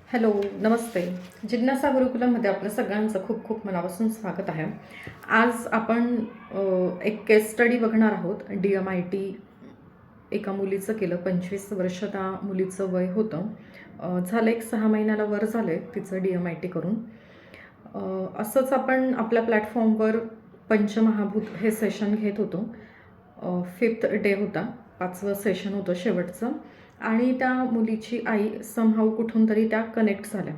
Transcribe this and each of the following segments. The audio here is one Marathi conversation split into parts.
हॅलो, नमस्ते. जिज्ञासा गुरुकुलममध्ये आपलं सगळ्यांचं खूप खूप मनापासून स्वागत आहे. आज आपण एक केस स्टडी बघणार आहोत. DMIT एका मुलीचं केलं. 25 वर्ष त्या मुलीचं वय होतं. झालं एक 6 महिन्याला वर झाले तिचं DMIT करून. असंच आपण आपल्या प्लॅटफॉर्मवर पंचमहाभूत हे सेशन घेत होतो. 5th डे होता, 5वं सेशन होतं शेवटचं. आणि त्या मुलीची आई समहाऊ कुठून तरी त्या कनेक्ट झाल्या.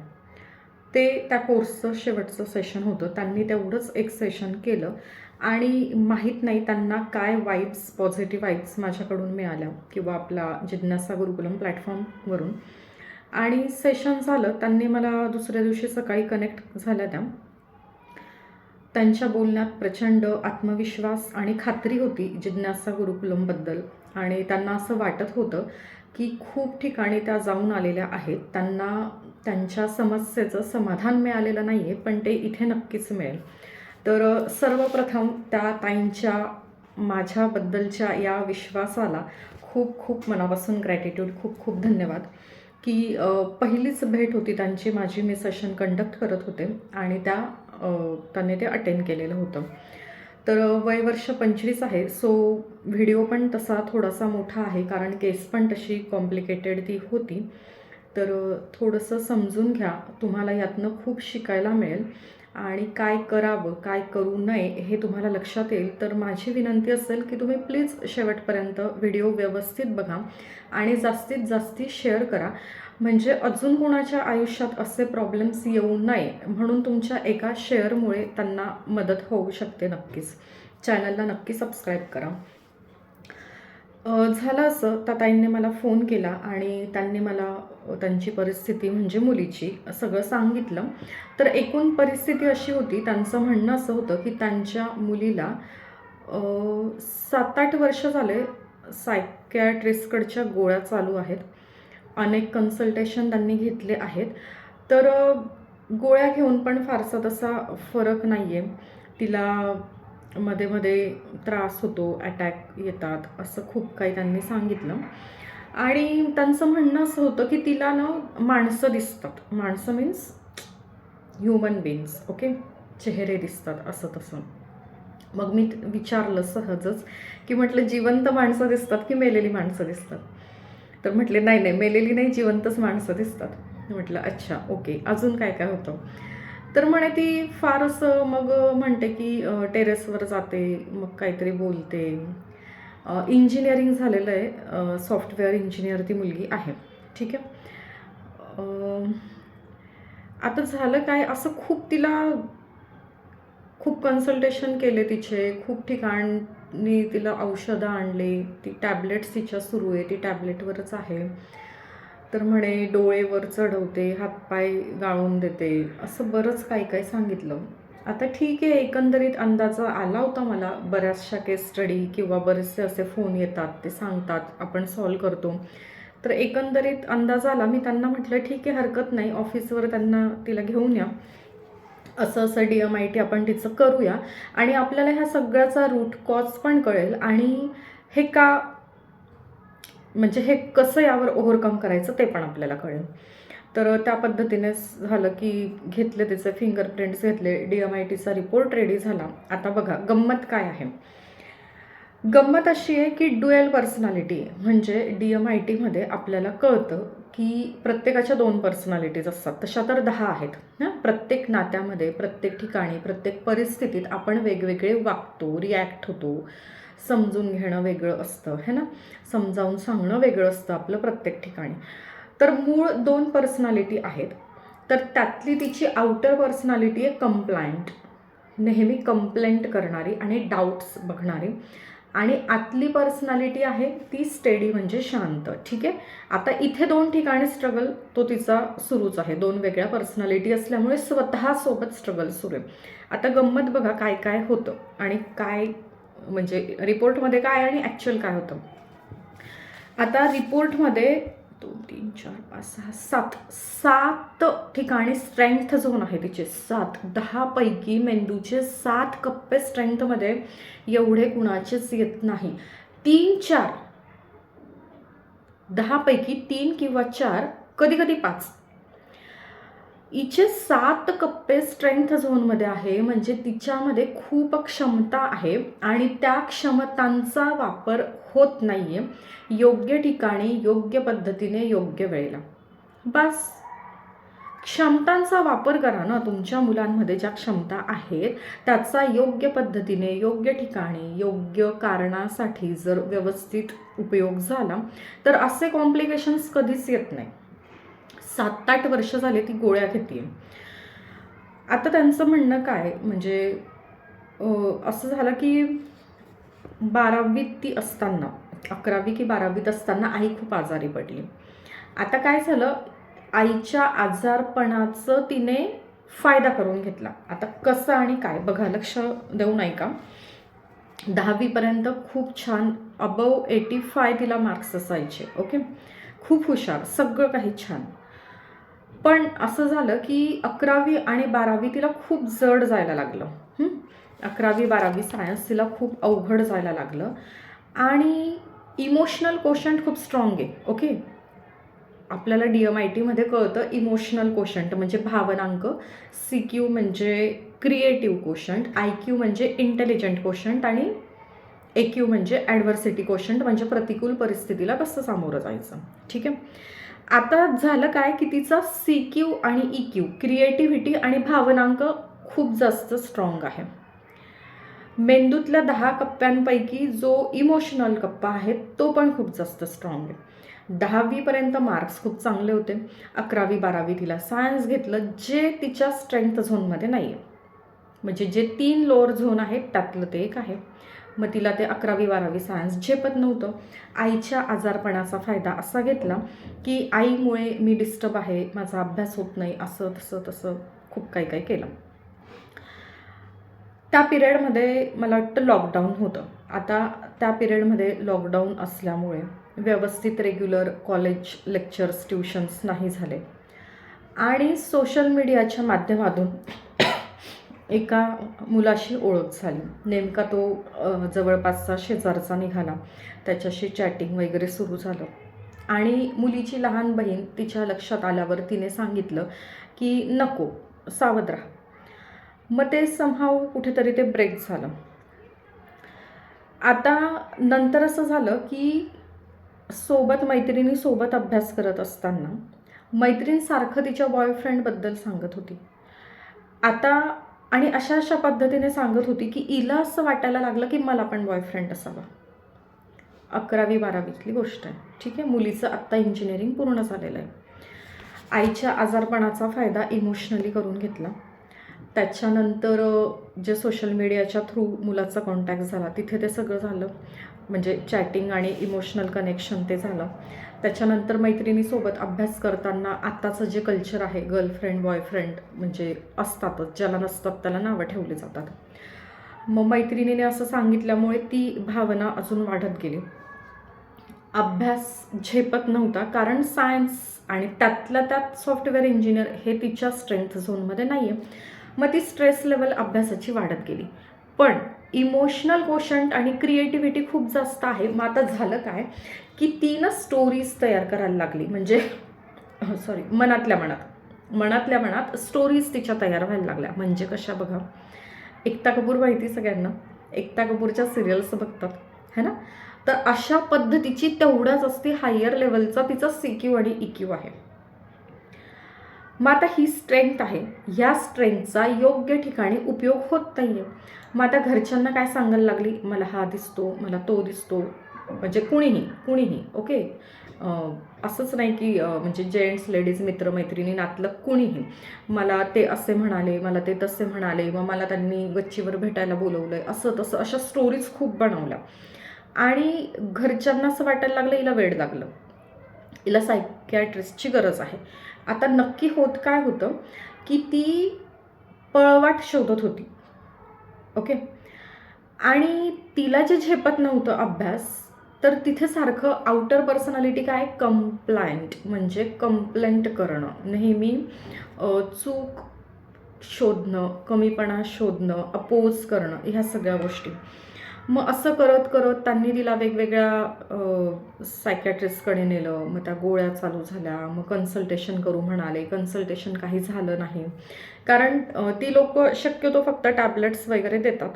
ते त्या कोर्सचं शेवटचं सेशन होतं. त्यांनी तेवढंच एक सेशन केलं आणि माहीत नाही त्यांना काय वाईब्स, पॉझिटिव्ह वाईब्स माझ्याकडून मिळाल्या किंवा आपला जिज्ञासा गुरुकुलम प्लॅटफॉर्मवरून. आणि सेशन झालं. त्यांनी मला दुसऱ्या दिवशी सकाळी कनेक्ट झाल्या त्यांच्या बोलण्यात प्रचंड आत्मविश्वास आणि खात्री होती जिज्ञासा गुरुकुलमबद्दल. आणि त्यांना असं वाटत होतं की खूप ठिकाणी त्या जाऊन आलेल्या आहेत. त्यांना त्यांच्या समस्येचं समाधान मिळालेलं नाही आहे, पण ते इथे नक्कीच मिळेल. तर सर्वप्रथम त्या ताईंच्या माझ्याबद्दलच्या या विश्वासाला खूप खूप मनापासून ग्रॅटिट्यूड, खूप खूप धन्यवाद. की पहिलीच भेट होती त्यांची माझी. मी सेशन कंडक्ट करत होते आणि त्यांनी ते अटेंड केलेलं होतं. तर वय वर्ष 25 आहे. सो व्हिडिओ पण तसा थोडासा मोठा आहे, कारण केस पण तशी कॉम्प्लिकेटेड ती होती. तर थोडंसं समजून घ्या. तुम्हाला यातनं खूप शिकायला मिळेल आणि काय करावं, काय करू नये हे तुम्हाला लक्षात येईल. तर माझी विनंती असेल की तुम्ही प्लीज शेवटपर्यंत व्हिडिओ व्यवस्थित बघा आणि जास्तीत जास्त शेअर करा, म्हणजे अजून कोणाच्या आयुष्यात असे प्रॉब्लेम्स येऊ नये म्हणून तुमच्या एका शेअरमुळे त्यांना मदत होऊ शकते. नक्कीच चॅनलला नक्की सबस्क्राईब करा. झालं असं, त्या ताईंनी मला फोन केला आणि त्यांनी मला त्यांची परिस्थिती म्हणजे मुलीची सगळं सांगितलं. तर एकूण परिस्थिती अशी होती, त्यांचं म्हणणं असं होतं की त्यांच्या मुलीला 7-8 वर्ष झाले सायकॅट्रिस्टकडच्या गोळ्या चालू आहेत. अनेक कन्सल्टेशन त्यांनी घेतले आहेत. तर गोळ्या घेऊन पण फारसा तसा फरक नाही आहे. तिला मध्ये मध्ये त्रास होतो, अटॅक येतात, असं खूप काही त्यांनी सांगितलं. आणि त्यांचं म्हणणं असं होतं की तिला ना माणसं दिसतात. माणसं मीन्स ह्युमन बीइंग्स, ओके, चेहरे दिसतात असं तसं. मग मी विचारलं सहजच की म्हटलं जिवंत माणसं दिसतात की मेलेली माणसं दिसतात? तर म्हटले नाही नाही, मेलेली नाही, जिवंतच माणसं दिसतात. म्हटलं अच्छा, ओके, अजून काय काय होतं? तर म्हणे ती फार असं मग म्हणते की टेरेसवर जाते, मग काहीतरी बोलते. इंजिनिअरिंग झालेलं आहे, सॉफ्टवेअर इंजिनियर ती मुलगी आहे. ठीक आहे. आता झालं काय, असं खूप कन्सल्टेशन केले तिचे, खूप ठिकाणी तिला औषधं आणले, ती टॅबलेट्स तिच्या सुरू आहे, ती टॅबलेटवरच आहे. तर म्हणे डोळेवर चढवते, हातपाय गाळून देते, असं बरंच काही काही सांगितलं. आता ठीक आहे, एकंदरीत अंदाज आला होता मला. बऱ्याचशा केस स्टडी किंवा बरेचसे असे फोन येतात, ते सांगतात, आपण सॉल्व करतो. तर एकंदरीत अंदाज आला. मी त्यांना म्हटलं ठीक आहे, हरकत नाही, ऑफिसवर तिला घेऊन या, असं असं DMIT आपण तिचं करूया आणि आपल्याला ह्या सगळ्याचा रूट कॉज पण कळेल आणि हे का, म्हणजे हे कसं यावर ओव्हरकम करायचं ते पण आपल्याला कळेल. तर त्या पद्धतीने झालं की घेतले तिचे फिंगरप्रिंट्स घेतले, DMITचा रिपोर्ट रेडी झाला. आता बघा गंमत काय आहे. गंमत अशी आहे की ड्युएल पर्सनॅलिटी आहे. म्हणजे DMITमध्ये आपल्याला कळतं की प्रत्येकाच्या 2 पर्सनॅलिटीज असतात. तशा तर 10 आहेत ना. प्रत्येक नात्यामध्ये, प्रत्येक ठिकाणी, प्रत्येक परिस्थितीत आपण वेगवेगळे वागतो, रिॲक्ट होतो. समजून घेणं वेगळं असतं है ना, समजावून सांगणं वेगळं असतं आपलं प्रत्येक ठिकाणी. तर मूळ 2 पर्सनॅलिटी आहेत. तर त्यातली तिची आउटर पर्सनॅलिटी आहे कंप्लायंट, नेहमी कंप्लेंट करणारी आणि डाऊट्स बघणारी. आणि आतली पर्सनॅलिटी आहे ती स्टेडी, म्हणजे शांत. ठीक आहे. आता इथे 2 ठिकाणी स्ट्रगल तो तिचा सुरूच आहे. 2 वेगळ्या पर्सनॅलिटी असल्यामुळे स्वतःसोबत स्ट्रगल सुरू आहे. आता गंमत बघा काय काय होतं आणि काय म्हणजे रिपोर्टमध्ये काय आणि ॲक्च्युअल काय होतं. आता रिपोर्टमध्ये 2 3 4 5 6 7 ठिकाणी स्ट्रेंथ झोन आहे तिचे. 10 पैकी मेंदूचे 7 कप्पे स्ट्रेंथमध्ये एवढे कुणाचेच येत नाही. 3-4, 10 पैकी 3 किंवा 4, कधी कधी 5. हिचे 7 कप्पे स्ट्रेंथ झोनमध्ये आहे, म्हणजे तिच्यामध्ये खूप क्षमता आहे आणि त्या क्षमतांचा वापर होत नाही आहे योग्य ठिकाणी, योग्य पद्धतीने, योग्य वेळेला. बस क्षमतांचा वापर करा ना. तुमच्या मुलांमध्ये ज्या क्षमता आहेत त्याचा योग्य पद्धतीने, योग्य ठिकाणी, योग्य कारणासाठी जर व्यवस्थित उपयोग झाला तर असे कॉम्प्लिकेशन्स कधीच येत नाही. 7-8 वर्ष झाले ती गोळ्या घेते. आता त्यांचं म्हणणं काय म्हणजे असं झालं की 12वीत ती असताना, 11वी की 12वीत असताना आई खूप आजारी पडली. आता काय झालं, आईच्या आजारपणाचं तिने फायदा करून घेतला. आता कसं आणि काय बघा, लक्ष देऊ नाही का. 10वीपर्यंत खूप छान, अबव 85 तिला मार्क्स असायचे. ओके, खूप हुशार, सगळं काही छान. पण असं झालं की 11वी आणि 12वी तिला खूप जड जायला लागलं. 11वी 12वी सायन्स तिला खूप अवघड जायला लागलं आणि इमोशनल कोशंट खूप स्ट्रॉंग आहे. ओके, आपल्याला DMITमध्ये कळतं इमोशनल कोशंट म्हणजे भावनांक, CQ म्हणजे क्रिएटिव्ह कोशंट, IQ म्हणजे इंटेलिजंट कोशंट आणि AQ म्हणजे ॲडव्हर्सिटी कोशंट म्हणजे प्रतिकूल परिस्थितीला कसं सामोरं जायचं. ठीक आहे, आता झालं काय की तिचा CQ आणि EQ, क्रिएटिव्हिटी आणि भावनांक खूप जास्त स्ट्रॉंग आहे. मेंदूतल्या 10 कप्प्यांपैकी जो इमोशनल कप्पा आहे तो पण खूप जास्त स्ट्रॉंग आहे. 10वीपर्यंत मार्क्स खूप चांगले होते. 11वी 12वी तिला सायन्स घेतलं, जे तिच्या स्ट्रेंथ झोनमध्ये नाही आहे. म्हणजे जे 3 लोअर झोन आहेत त्यातलं ते एक आहे. मग तिला ते 11वी 12वी सायन्स झेपत नव्हतं. आईच्या आजारपणाचा फायदा असा घेतला की आईमुळे मी डिस्टर्ब आहे, माझा अभ्यास होत नाही, असं तसं तसं खूप काही काही केलं. त्या पिरियडमध्ये मला वाटतं लॉकडाऊन होतं. आता त्या पिरियडमध्ये लॉकडाऊन असल्यामुळे व्यवस्थित रेग्युलर कॉलेज लेक्चर्स, ट्युशन्स नाही झाले आणि सोशल मीडियाच्या माध्यमातून एका मुलाशी ओळख झाली. नेमका तो जवळपासचा शेजारचा निघाला. त्याच्याशी चॅटिंग वगैरे सुरू झालं आणि मुलीची लहान बहीण तिच्या लक्षात आल्यावर तिने सांगितलं की नको, सावध राहा. मग ते समहाऊ कुठेतरी ते ब्रेक झालं. आता नंतर असं झालं की सोबत मैत्रिणीसोबत अभ्यास करत असताना मैत्रीण सारखं तिच्या बॉयफ्रेंडबद्दल सांगत होती. आता आणि अशा पद्धतीने सांगत होती की हिला असं वाटायला लागलं की मला पण बॉयफ्रेंड असावा. 11वी 12वीतली गोष्ट आहे. ठीक आहे, मुलीचं आत्ता इंजिनिअरिंग पूर्ण झालेलं आहे. आईच्या आजारपणाचा फायदा इमोशनली करून घेतला. त्याच्यानंतर जे सोशल मीडियाच्या थ्रू मुलाचा कॉन्टॅक्ट झाला तिथे ते सगळं झालं, म्हणजे चॅटिंग आणि इमोशनल कनेक्शन ते झालं. त्याच्यानंतर मैत्रिणीसोबत अभ्यास करताना आत्ताचं जे कल्चर आहे, गर्लफ्रेंड बॉयफ्रेंड म्हणजे असतातच, ज्याला नसतात त्याला नावं ठेवली जातात. मग मैत्रिणीने असं सांगितल्यामुळे ती भावना अजून वाढत गेली. अभ्यास झेपत नव्हता कारण सायन्स आणि त्यातल्या त्यात सॉफ्टवेअर इंजिनियर हे तिच्या स्ट्रेंथ झोनमध्ये नाही आहे. मग ती स्ट्रेस लेवल अभ्यासाची वाढत गेली. पण इमोशनल कोशंट आणि क्रिएटिव्हिटी खूप जास्त आहे. मग आता झालं काय की ती ना स्टोरीज तयार करायला लागली, म्हणजे मनातल्या मनात स्टोरीज तिच्या तयार व्हायला लागल्या. म्हणजे कशा बघा, एकता कपूर माहिती सगळ्यांना, एकता कपूरच्या सिरियल्स बघतात है ना, तर अशा पद्धतीची तेवढ्याच असते हायर लेवलचा तिचा CQ आणि EQ आहे. मग आता ही स्ट्रेंथ आहे, ह्या स्ट्रेंथचा योग्य ठिकाणी उपयोग होत नाही आहे. मग आता घरच्यांना काय सांगायला लागली, मला हा दिसतो, मला तो दिसतो, म्हणजे कुणीही ओके, असंच नाही की म्हणजे जेंट्स लेडीज मित्रमैत्रिणी नातलं कुणीही, मला ते असे म्हणाले, मला ते तसे म्हणाले, मग मला त्यांनी गच्चीवर भेटायला बोलवलं आहे, असं तसं अशा स्टोरीज खूप बनवल्या आणि घरच्यांना असं वाटायला लागलं हिला वेड लागलं, हिला सायकॅट्रिस्टची गरज आहे. आता नक्की होत काय होतं की ती पळवाट शोधत होती. ओके, आणि तिला जे झेपत नव्हतं अभ्यास, तर तिथे सारखं आउटर पर्सनॅलिटी काय, कंप्लायंट म्हणजे कंप्लेंट करणं, नेहमी चूक शोधणं, कमीपणा शोधणं, अपोज करणं, ह्या सगळ्या गोष्टी. मग असं करत करत त्यांनी तिला वेगवेगळ्या सायकॅट्रिस्टकडे नेलं. मग त्या गोळ्या चालू झाल्या. मग कन्सल्टेशन करू म्हणाले. कन्सल्टेशन काही झालं नाही, कारण ती लोकं शक्यतो फक्त टॅबलेट्स वगैरे देतात.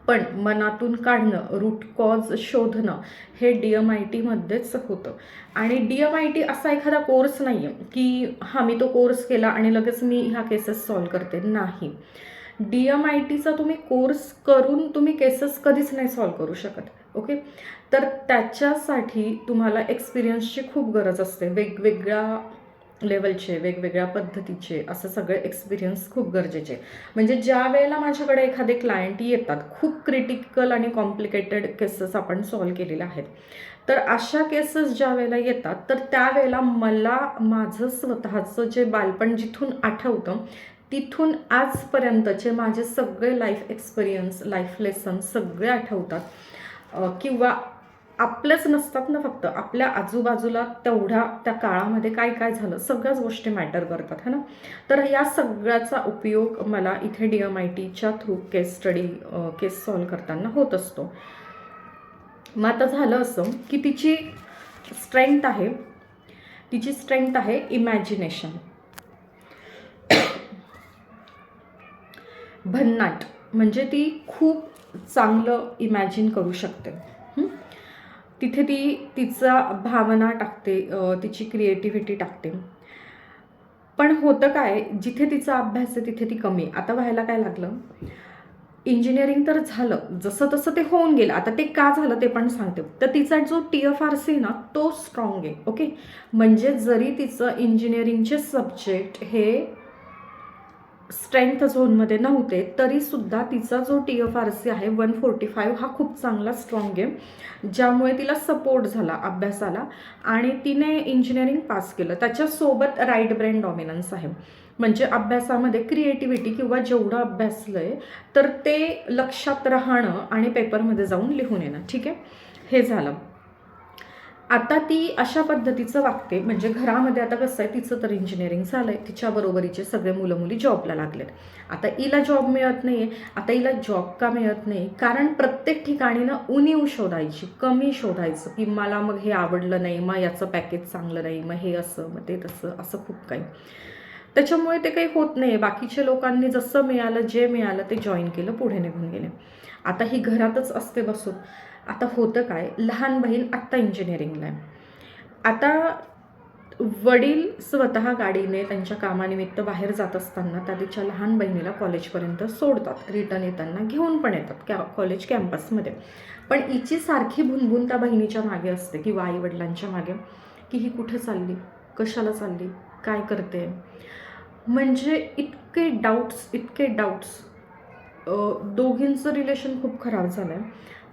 पण मनातून काढणं, रूट कॉज शोधणं हे DMITमध्येच होतं. आणि DMIT असा एखादा कोर्स नाही आहे की हां मी तो कोर्स केला आणि लगेच मी ह्या केसेस सॉल्व्ह करते. नाही, DMITचा तुम्ही कोर्स करून तुम्ही केसेस कधीच नाही सॉल्व्ह करू शकत. ओके, तर त्याच्यासाठी तुम्हाला एक्सपिरियन्सची खूप गरज असते. वेगवेगळ्या लेवलचे, वेगवेगळ्या पद्धतीचे असं सगळे एक्सपिरियन्स खूप गरजेचे. म्हणजे ज्या वेळेला माझ्याकडे एखादे क्लायंट येतात, खूप क्रिटिकल आणि कॉम्प्लिकेटेड केसेस आपण सॉल्व्ह केलेल्या आहेत, तर अशा केसेस ज्या वेळेला येतात तर त्यावेळेला मला माझं स्वतःचं जे बालपण जिथून आठवतं तिथून आजपर्यंतचे माझे सगळे लाईफ एक्सपिरियन्स, लाईफ लेसन सगळे आठवतात. किंवा आपलेच नसतात ना, फक्त आपल्या आजूबाजूला तेवढ्या त्या काळामध्ये काय काय झालं सगळ्याच गोष्टी मॅटर करतात है ना. तर या सगळ्याचा उपयोग मला इथे DMITच्या थ्रू केस सॉल्व्ह करताना होत असतो. मग आता झालं असं की तिची स्ट्रेंथ आहे इमॅजिनेशन, भन्नाट. म्हणजे ती खूप चांगलं इमॅजिन करू शकते. तिथे ती तिचा भावना टाकते, तिची क्रिएटिव्हिटी टाकते. पण होतं काय, जिथे तिचा अभ्यास आहे तिथे ती कमी. आता व्हायला काय लागलं, इंजिनिअरिंग तर झालं, जसं तसं ते होऊन गेलं. आता ते का झालं ते पण सांगते. तर तिचा जो TFRC ना तो स्ट्रॉंग आहे. ओके, म्हणजे जरी तिचं इंजिनिअरिंगचे सब्जेक्ट हे स्ट्रेंथ झोनमध्ये नव्हते तरीसुद्धा तिचा जो TFRC आहे 145 हा खूप चांगला स्ट्रॉंग आहे, ज्यामुळे तिला सपोर्ट झाला अभ्यासाला आणि तिने इंजिनिअरिंग पास केलं. त्याच्यासोबत राईट ब्रेन डॉमिनन्स आहे, म्हणजे अभ्यासामध्ये क्रिएटिव्हिटी किंवा जेवढं अभ्यासलं आहे तर ते लक्षात राहणं आणि पेपरमध्ये जाऊन लिहून येणं. ठीक आहे, हे झालं. आता ती अशा पद्धतीचं वागते, म्हणजे घरामध्ये आता कसं आहे, तिचं तर इंजिनिअरिंग झालं आहे, तिच्याबरोबरीचे सगळे मुलं मुली जॉबला लागलेत. आता हिला जॉब मिळत नाही आहे. आता हिला जॉब का मिळत नाही, कारण प्रत्येक ठिकाणी ना उणीव शोधायची, कमी शोधायचं की मला मग हे आवडलं नाही, मग याचं पॅकेज चांगलं नाही, मग हे असं मग ते तसं, असं खूप काही. त्याच्यामुळे ते काही होत नाही. बाकीच्या लोकांनी जसं मिळालं, जे मिळालं ते जॉईन केलं, पुढे निघून गेले. आता ही घरातच असते बसून. आता होतं काय, लहान बहीण आत्ता इंजिनिअरिंगला आहे. आता वडील स्वतः गाडीने त्यांच्या कामानिमित्त बाहेर जात असताना त्या तिच्या लहान बहिणीला कॉलेजपर्यंत सोडतात, रिटर्न येताना घेऊन पण येतात कॉलेज कॅम्पसमध्ये. पण हिची सारखी भुनभुन त्या बहिणीच्या मागे असते किंवा आईवडिलांच्या मागे की ही कुठे चालली, कशाला चालली, काय करते. म्हणजे इतके डाऊट्स. दोघींचं रिलेशन खूप खराब झालं आहे.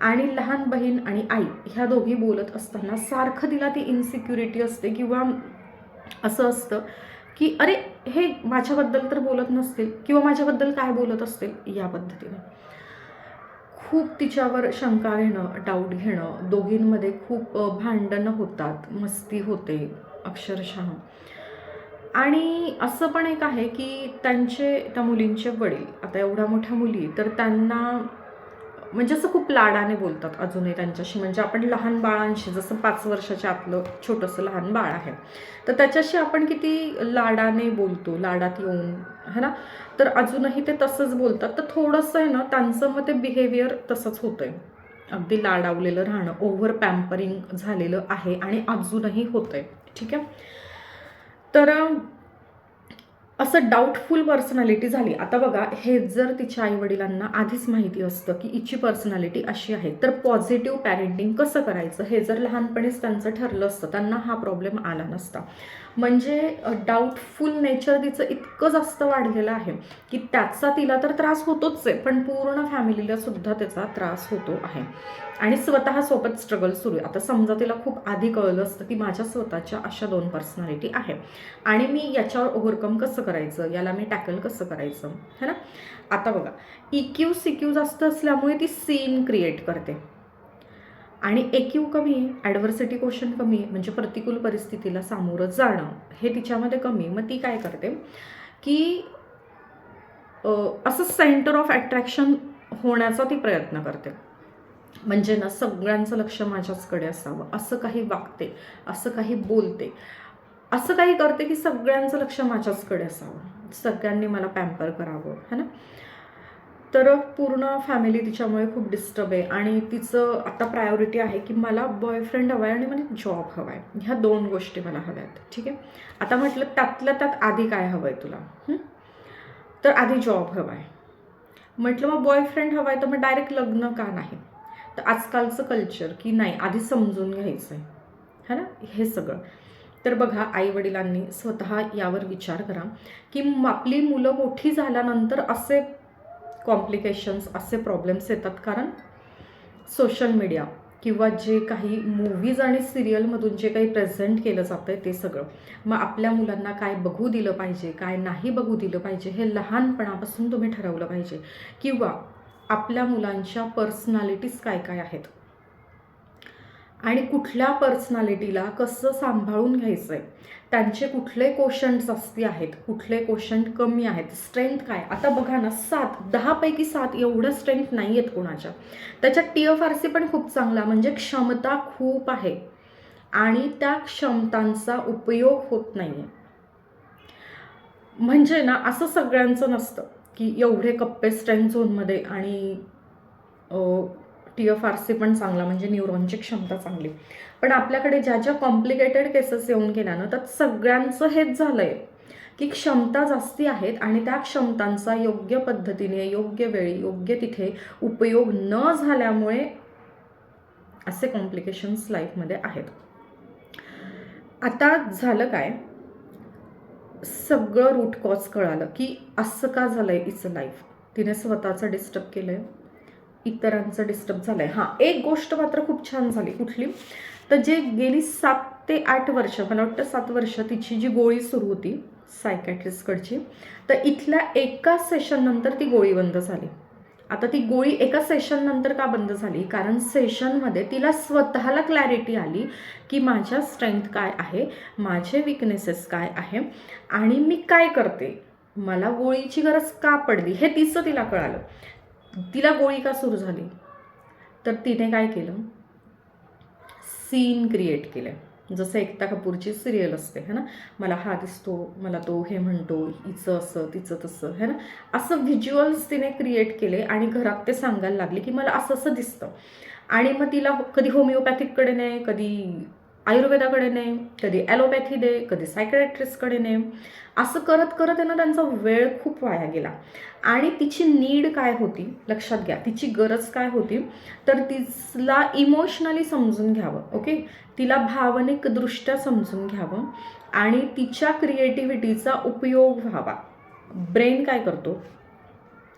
आणि लहान बहीण आणि आई ह्या दोघी बोलत असताना सारखं तिला ती इन्सिक्युरिटी असते किंवा असं असतं की अरे हे माझ्याबद्दल तर बोलत नसतील किंवा माझ्याबद्दल काय बोलत असतील, या पद्धतीने खूप तिच्यावर शंका घेणं, डाऊट घेणं. दोघींमध्ये खूप भांडणं होतात, मस्ती होते अक्षरशः. आणि असं पण एक आहे की त्या मुलींचे वडील, आता एवढ्या मोठ्या मुली, तर त्यांना म्हणजे असं खूप लाडाने बोलतात अजूनही त्यांच्याशी. म्हणजे आपण लहान बाळांशी, जसं 5 वर्षाच्या आतलं छोटंसं लहान बाळ आहे तर त्याच्याशी आपण किती लाडाने बोलतो, लाडात येऊन, है ना. तर अजूनही ते तसंच बोलतात. तर थोडंसं आहे ना त्यांचं मग ते बिहेवियर तसंच होतंय, अगदी लाडावलेलं राहणं, ओव्हर पॅम्परिंग झालेलं आहे आणि अजूनही होतंय. ठीक आहे, तर असं डाऊटफुल पर्सनॅलिटी झाली. आता बघा, हे जर तिच्या आईवडिलांना आधीच माहिती असतं की हिची पर्सनॅलिटी अशी आहे, तर पॉझिटिव्ह पॅरेंटिंग कसं करायचं हे जर लहानपणीच त्यांचं ठरलं असतं, त्यांना हा प्रॉब्लेम आला नसता. म्हणजे डाऊटफुल नेचर तिचं इतकं जास्त वाढलेलं आहे की त्याचा तिला तर त्रास होतोच आहे, पण पूर्ण फॅमिलीला सुद्धा त्याचा त्रास होतो आहे आणि स्वतःसोबत स्ट्रगल सुरू आहे. आता समजा तिला खूप आधी कळलं असतं की माझ्या स्वतःच्या अशा 2 पर्सनॅलिटी आहे आणि मी याच्यावर ओव्हरकम कसं करायचं, याला मी टॅकल कसं करायचं, है ना. आता बघा, EQ CQ जास्त असल्यामुळे ती सीन क्रिएट करते आणि EQ कमी आहे, ॲडव्हर्सिटी क्वेश्चन कमी आहे, म्हणजे प्रतिकूल परिस्थितीला सामोरं जाणं हे तिच्यामध्ये कमी. मग ती काय करते की असं सेंटर ऑफ अट्रॅक्शन होण्याचा ती प्रयत्न करते. म्हणजे ना सगळ्यांचं लक्ष माझ्याचकडे असावं, असं काही वागते, असं काही बोलते, असं काही करते की सगळ्यांचं लक्ष माझ्याचकडे असावं, सगळ्यांनी मला पॅम्पर करावं, है ना. तर पूर्ण फॅमिली तिच्यामुळे खूप डिस्टर्ब आहे आणि तिचं आता प्रायोरिटी आहे की मला बॉयफ्रेंड हवा आहे आणि मला जॉब हवा आहे. ह्या 2 गोष्टी मला हव्या आहेत. ठीक आहे. आता म्हटलं त्यातल्या त्यात आधी काय हवं आहे तुला? तर आधी जॉब हवा आहे. म्हटलं मग बॉयफ्रेंड हवा आहे तर मग डायरेक्ट लग्न का नाही? तर आजकालचं कल्चर की नाही आधी समजून घ्यायचं आहे, है ना, हे सगळं. तर बघा आईवडिलांनी स्वतः यावर विचार करा की आपली मुलं मोठी झाल्यानंतर असे कॉम्प्लिकेशन्स, असे प्रॉब्लेम्स येतात कारण सोशल मीडिया किंवा जे काही मूव्हीज आणि सिरियलमधून जे काही प्रेझेंट केलं जातं आहे ते सगळं. मग आपल्या मुलांना काय बघू दिलं पाहिजे, काय नाही बघू दिलं पाहिजे, हे लहानपणापासून तुम्ही ठरवलं पाहिजे. किंवा आपल्या मुलांच्या पर्सनॅलिटीज काय काय आहेत आणि कुठल्या पर्सनॅलिटीला कसं सांभाळून घ्यायचं आहे, त्यांचे कुठले क्वेश्चन जास्ती आहेत, कुठले क्वेश्चन कमी आहेत, स्ट्रेंथ काय. आता बघा ना 10 पैकी 7 एवढं स्ट्रेंथ नाही आहेत कोणाच्या. त्याच्यात TFRC पण खूप चांगला, म्हणजे क्षमता खूप आहे आणि त्या क्षमतांचा उपयोग होत नाही आहे. म्हणजे ना असं सगळ्यांचं नसतं की एवढे कप्पे स्ट्रेंथ झोनमध्ये आणि TFRC पण चांगला, म्हणजे न्यूरॉनची क्षमता चांगली. पण आपल्याकडे ज्या ज्या कॉम्प्लिकेटेड केसेस येऊन गेल्या ना त्यात सगळ्यांचं हेच झालं आहे की क्षमता जास्ती आहेत आणि त्या क्षमतांचा योग्य पद्धतीने, योग्य वेळी, योग्य तिथे उपयोग न झाल्यामुळे असे कॉम्प्लिकेशन्स लाईफमध्ये आहेत. आता झालं काय, सगळं रूट कॉज कळालं की असं का झालं आहे हिचं लाईफ. तिने स्वतःचं डिस्टर्ब केलं आहे, इतरांचं डिस्टर्ब झालं आहे. हां, एक गोष्ट मात्र खूप छान झाली. कुठली? तर जे गेली 7 ते 8 वर्ष, मला वाटतं 7 वर्ष तिची जी गोळी सुरू होती सायकॅट्रिस्टकडची, तर इथल्या एका सेशननंतर ती गोळी बंद झाली. आता ती गोळी एका सेशननंतर का बंद झाली? कारण सेशनमध्ये तिला स्वतःला क्लॅरिटी आली की माझ्या स्ट्रेंथ काय आहे, माझे विकनेसेस काय आहे आणि मी काय करते, मला गोळीची गरज का पडली हे तिचं तिला कळालं. तिला गोळी का सुरू झाली? तर तिने काय केलं, सीन क्रिएट केले. जसं एकता कपूरची सिरियल असते है ना, मला हा दिसतो, मला तो हे म्हणतो, हिचं असं तिचं तसं है ना, असं व्हिज्युअल्स तिने क्रिएट केले आणि घरात ते सांगायला लागले की मला असं असं दिसतं. आणि मग तिला कधी होमिओपॅथिककडे नाही, कधी आयुर्वेदाकडे नाही, कधी ॲलोपॅथी दे, कधी सायकॅट्रिस्टकडे नाही, असं करत करत आहे ना त्यांचा वेळ खूप वाया गेला. आणि तिची नीड काय होती लक्षात घ्या, तिची गरज काय होती, तर तिला इमोशनली समजून घ्यावं. ओके, तिला भावनिकदृष्ट्या समजून घ्यावं आणि तिच्या क्रिएटिव्हिटीचा उपयोग व्हावा. ब्रेन काय करतो,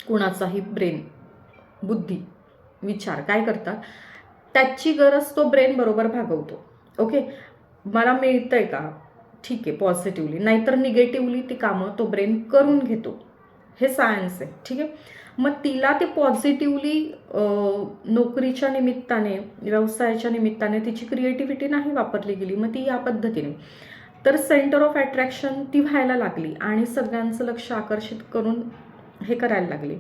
कुणाचाही ब्रेन, बुद्धी, विचार काय करतात, त्याची गरज तो ब्रेन बरोबर भागवतो. ओके, मला मिळतंय का, ठीक आहे पॉझिटिव्हली, नाहीतर निगेटिव्हली ती कामं तो ब्रेन करून घेतो. हे सायन्स आहे. ठीक आहे. मग तिला ते पॉझिटिव्हली नोकरीच्या निमित्ताने, व्यवसायाच्या निमित्ताने तिची क्रिएटिव्हिटी नाही वापरली गेली, मग ती या पद्धतीने, तर सेंटर ऑफ अट्रॅक्शन ती व्हायला लागली आणि सगळ्यांचं लक्ष आकर्षित करून हे करायला लागली.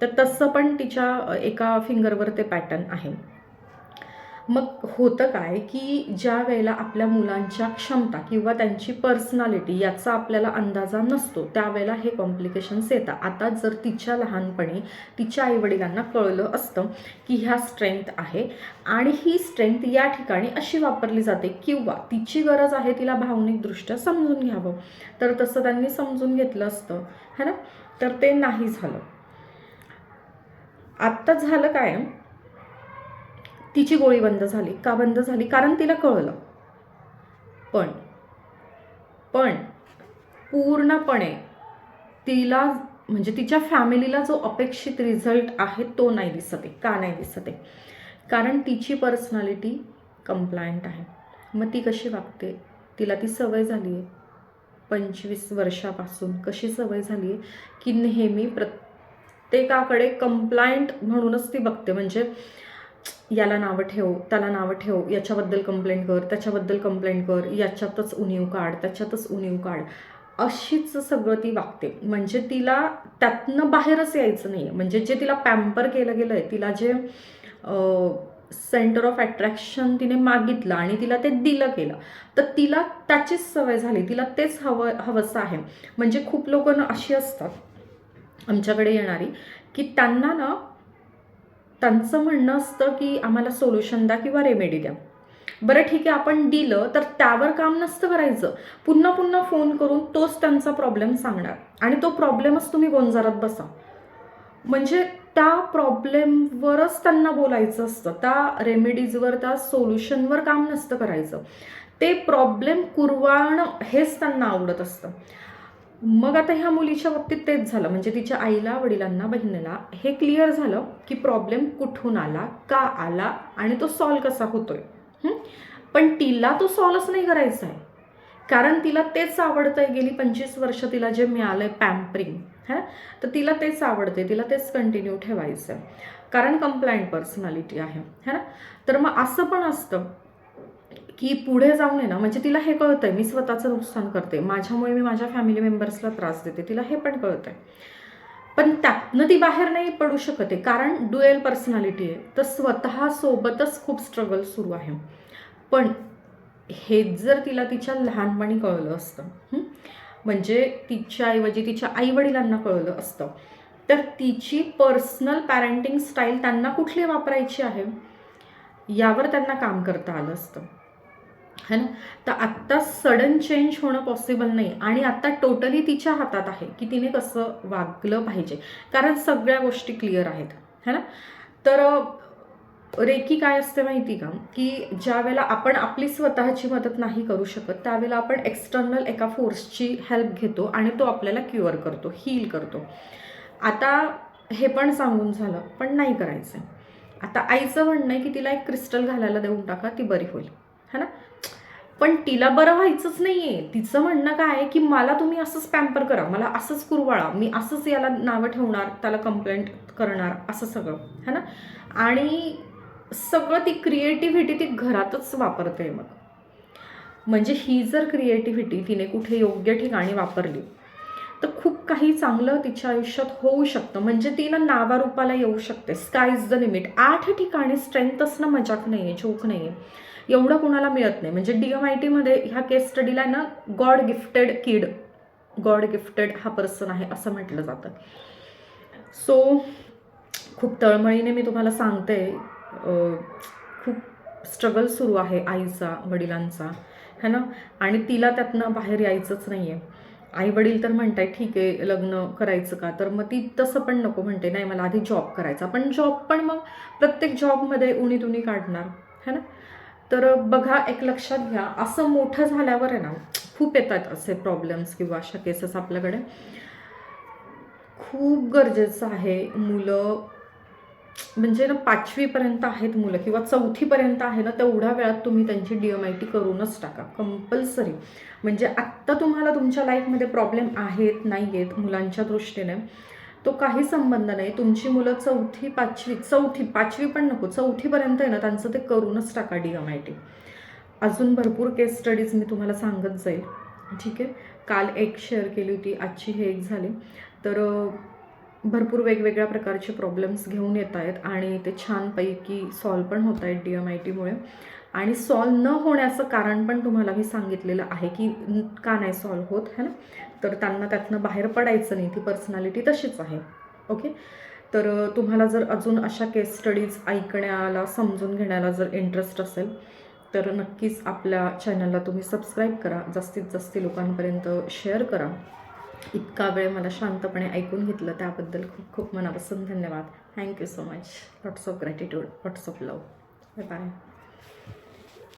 तर तसं पण तिच्या एका फिंगरवर ते पॅटर्न आहे. मग होतं काय की ज्या वेळेला आपल्या मुलांच्या क्षमता किंवा त्यांची पर्सनॅलिटी याचा आपल्याला अंदाजा नसतो त्यावेळेला हे कॉम्प्लिकेशन्स येतात. आता जर तिच्या लहानपणी तिच्या आईवडिलांना कळलं असतं की ह्या स्ट्रेंथ आहे आणि ही स्ट्रेंथ या ठिकाणी अशी वापरली जाते किंवा तिची गरज आहे तिला भावनिकदृष्ट्या समजून घ्यावं, तर तसं त्यांनी समजून घेतलं असतं है ना, तर ते नाही झालं. आत्ता झालं काय, तिची गोळी बंद झाली. का बंद झाली? कारण तिला कळलं. पण पूर्णपणे तिला, म्हणजे तिच्या फॅमिलीला जो अपेक्षित रिझल्ट आहे तो नाही दिसत आहे. का नाही दिसत आहे? कारण तिची पर्सनॅलिटी कंप्लायंट आहे. मग ती कशी वागते, तिला ती सवय झाली आहे 25 वर्षापासून. कशी सवय झाली आहे की नेहमी प्रत्येकाकडे कंप्लायंट म्हणूनच ती बघते. म्हणजे याला नावं ठेव, त्याला नावं ठेव, याच्याबद्दल कंप्लेंट कर, त्याच्याबद्दल कंप्लेंट कर, याच्यातच उणीव काढ, त्याच्यातच उणीव काढ. अशीच सगळं ती वागते. म्हणजे तिला त्यातनं बाहेरच यायचं नाही आहे. म्हणजे जे तिला पॅम्पर केलं गेलं आहे, तिला जे सेंटर ऑफ अट्रॅक्शन तिने मागितलं आणि तिला ते दिलं गेलं, तर तिला त्याचीच सवय झाली, तिला तेच हवंसं आहे. म्हणजे खूप लोक ना अशी असतात आमच्याकडे येणारी, की त्यांना ना त्यांचं म्हणणं असतं की आम्हाला सोल्युशन द्या किंवा रेमेडी द्या. बरं ठीक आहे, आपण दिलं तर त्यावर काम नसतं करायचं, पुन्हा पुन्हा फोन करून तोच त्यांचा प्रॉब्लेम सांगणार आणि तो प्रॉब्लेमच तुम्ही गोंजारत बसा. म्हणजे त्या प्रॉब्लेमवरच त्यांना बोलायचं असतं, त्या रेमेडीजवर, त्या सोल्युशनवर काम नसतं करायचं. ते प्रॉब्लेम कुरवाळणं हेच त्यांना आवडत असतं. मग आता ह्या मुलीच्या बाबतीत तेच झालं. म्हणजे तिच्या आईला, वडिलांना, बहिणीला हे क्लिअर झालं की प्रॉब्लेम कुठून आला, का आला आणि तो सॉल्व कसा होतोय. पण तिला तो सॉल्वच नाही करायचा आहे, कारण तिला तेच आवडतंय. गेली 25 वर्ष तिला जे मिळालंय पॅम्परिंग, है, तर तिला तेच आवडते, तिला तेच कंटिन्यू ठेवायचं आहे, कारण कंप्लायंट पर्सनॅलिटी आहे, है ना. तर मग असं पण असतं की पुढे जाऊन आहे ना, म्हणजे तिला हे कळतंय मी स्वतःचं नुकसान करते, माझ्यामुळे मी माझ्या फॅमिली मेंबर्सला त्रास देते, तिला हे पण कळतंय. पण त्यातनं ती बाहेर नाही पडू शकत आहे, कारण ड्युएल पर्सनॅलिटी आहे. तर स्वतःसोबतच खूप स्ट्रगल सुरू आहे. पण हेच जर तिला तिच्या लहानपणी कळलं असतं, म्हणजे तिच्याऐवजी तिच्या आईवडिलांना कळलं असतं, तर तिची पर्सनल पॅरेंटिंग स्टाईल त्यांना कुठली वापरायची आहे यावर त्यांना काम करता आलं असतं, है ना. तर आत्ता सडन चेंज होणं पॉसिबल नाही आणि आता टोटली तिच्या हातात आहे की तिने कसं वागलं पाहिजे, कारण सगळ्या गोष्टी क्लिअर आहेत, है ना. तर रेकी काय असते माहिती का, की ज्या वेळेला आपण आपली स्वतःची मदत नाही करू शकत, त्यावेळेला आपण एक्सटर्नल एका फोर्सची हेल्प घेतो आणि तो आपल्याला क्युअर करतो, हील करतो. आता हे पण सांगून झालं, पण नाही करायचं. आता आईचं म्हणणं आहे की तिला एक क्रिस्टल घालायला देऊन टाका, ती बरी होईल, है ना. पण तिला बरं व्हायचंच नाही आहे. तिचं म्हणणं काय आहे की मला तुम्ही असंच पॅम्पर करा, मला असंच कुरवाळा, मी असंच याला नावं ठेवणार, त्याला कंप्लेंट करणार, असं सगळं, है ना. आणि सगळं ती क्रिएटिव्हिटी ती घरातच वापरते. मग म्हणजे ही जर क्रिएटिव्हिटी तिने कुठे योग्य ठिकाणी वापरली तर खूप काही चांगलं तिच्या आयुष्यात होऊ शकतं. म्हणजे तिनं नावारूपाला येऊ शकते. Sky is the limit. 8 ठिकाणी स्ट्रेंथ असणं मजाक नाही आहे, जोक नाही आहे. एवढं कुणाला मिळत नाही. म्हणजे DMITमध्ये ह्या केस स्टडीला ना गॉड गिफ्टेड किड, गॉड गिफ्टेड हा पर्सन आहे असं म्हटलं जातं. सो खूप तळमळीने मी तुम्हाला सांगते, खूप स्ट्रगल सुरू आहे आईचा, वडिलांचा, है ना. आणि तिला त्यातनं बाहेर यायचंच नाही आहे. आई वडील तर म्हणताय ठीक आहे लग्न करायचं का, तर मग ती तसं पण नको म्हणते, नाही मला आधी जॉब करायचा. पण जॉब पण मग प्रत्येक जॉबमध्ये उणी तुणी काढणार, है ना. तर बघा, एक लक्षात घ्या, असं मोठं झाल्यावर आहे ना खूप येतात असे प्रॉब्लेम्स किंवा अशा केसेस आपल्याकडे. खूप गरजेचं आहे मुलं, म्हणजे ना 5वीपर्यंत आहेत मुलं किंवा 4थीपर्यंत आहे ना, तेवढ्या वेळात तुम्ही त्यांची DMIT करूनच टाका, कंपल्सरी. म्हणजे आत्ता तुम्हाला तुमच्या लाईफमध्ये प्रॉब्लेम आहेत नाही आहेत मुलांच्या दृष्टीने, तो काही संबंध नाही. तुमची मुलं 4थी 5वी पण नको, 4थीपर्यंत आहे ना त्यांचं ते करूनच टाका DMIT. अजून भरपूर केस स्टडीज मी तुम्हाला सांगत जाईल, ठीक आहे. काल एक शेअर केली होती, आजची हे एक झाली. तर भरपूर वेगवेगळ्या प्रकारचे प्रॉब्लेम्स घेऊन येत आहेत आणि ते छानपैकी सॉल्व पण होत आहेत DMITमुळे. आणि सॉल्व न होण्याचं कारण पण तुम्हाला मी सांगितलेलं आहे की का नाही सॉल्व होत, है ना. तर त्यांना त्यातनं बाहेर पडायचं नाही, ती पर्सनॅलिटी तशीच आहे, ओके. तर तुम्हाला जर अजून अशा केस स्टडीज ऐकण्याला, समजून घेण्याला जर इंटरेस्ट असेल तर नक्कीच आपल्या चॅनलला तुम्ही सबस्क्राईब करा, जास्तीत जास्त लोकांपर्यंत शेअर करा. इतका वेळ मला शांतपणे ऐकून घेतलं त्याबद्दल खूप खूप मनापासून धन्यवाद. Thank you so much. Lots of gratitude, lots of love. Bye bye.